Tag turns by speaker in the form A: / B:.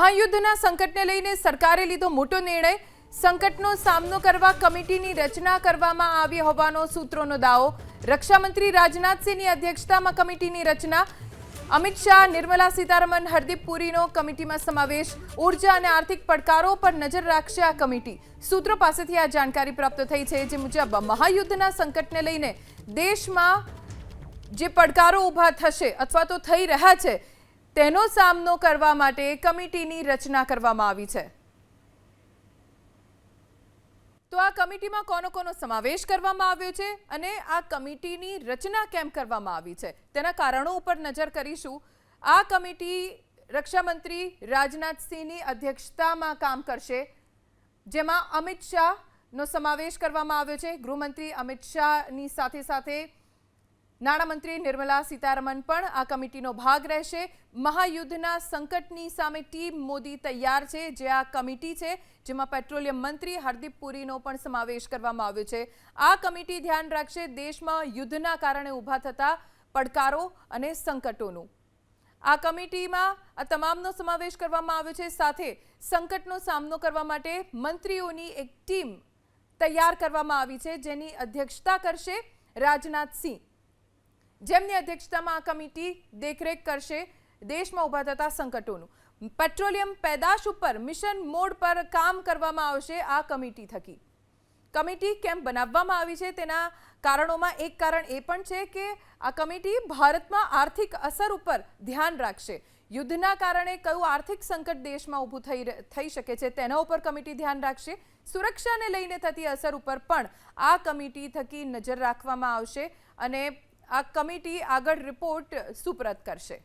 A: મહાયુદ્ધના સંકટને લઈને સરકારે લીધો મોટો નિર્ણય. સંકટનો સામનો કરવા કમિટીની રચના કરવામાં આવી હોવાનો સૂત્રોનો દાવો. રક્ષામંત્રી રાજનાથસિંહની અધ્યક્ષતામાં કમિટીની રચના. અમિત શાહ, નિર્મલા સીતારમણ, હરદીપ પુરીનો કમિટીમાં સમાવેશ. ઉર્જા અને આર્થિક પડકારો પર નજર રાખશે આ કમિટી. સૂત્રો પાસેથી આ જાણકારી પ્રાપ્ત થઈ છે, જે મુજબ મહાયુદ્ધના સંકટને લઈને દેશમાં જે પડકારો ઊભા થશે અથવા તો થઈ રહ્યા છે તેનો સામનો કરવા માટે કમિટીની રચના કરવામાં આવી છે. તો આ કમિટીમાં કોનો સમાવેશ કરવામાં આવ્યો છે અને આ કમિટીની રચના કેમ કરવામાં આવી છે તેના કારણો ઉપર નજર કરીશું. આ કમિટી રક્ષામંત્રી રાજનાથસિંહની અધ્યક્ષતામાં કામ કરશે, જેમાં અમિત શાહનો સમાવેશ કરવામાં આવ્યો છે. ગૃહમંત્રી અમિત શાહની સાથે સાથે નાણામંત્રી નિર્મલા સીતારમણ પણ આ કમિટીનો ભાગ રહેશે. મહાયુદ્ધના સંકટની સામે ટીમ મોદી તૈયાર છે, જે આ કમિટી છે, જેમાં પેટ્રોલિયમ મંત્રી હરદીપ પુરીનો પણ સમાવેશ કરવામાં આવ્યો છે. આ કમિટી ધ્યાન રાખશે દેશમાં યુદ્ધના કારણે ઊભા થતા પડકારો અને સંકટોનું. આ કમિટીમાં આ તમામનો સમાવેશ કરવામાં આવ્યો છે. સાથે સંકટનો સામનો કરવા માટે મંત્રીઓની એક ટીમ તૈયાર કરવામાં આવી છે, જેની અધ્યક્ષતા કરશે રાજનાથસિંહ, જેમની અધ્યક્ષતામાં આ કમિટી દેખરેખ કરશે દેશમાં ઊભા થતા સંકટોનું. પેટ્રોલિયમ પેદાશ ઉપર મિશન મોડ પર કામ કરવામાં આવશે આ કમિટી થકી. કમિટી કેમ બનાવવામાં આવી છે તેના કારણોમાં એક કારણ એ પણ છે કે આ કમિટી ભારતમાં આર્થિક અસર ઉપર ધ્યાન રાખશે. યુદ્ધના કારણે કયું આર્થિક સંકટ દેશમાં ઊભું થઈ શકે છે તેના ઉપર કમિટી ધ્યાન રાખશે. સુરક્ષાને લઈને થતી અસર ઉપર પણ આ કમિટી થકી નજર રાખવામાં આવશે અને આ કમિટી આગળ રિપોર્ટ સુપરત કરશે.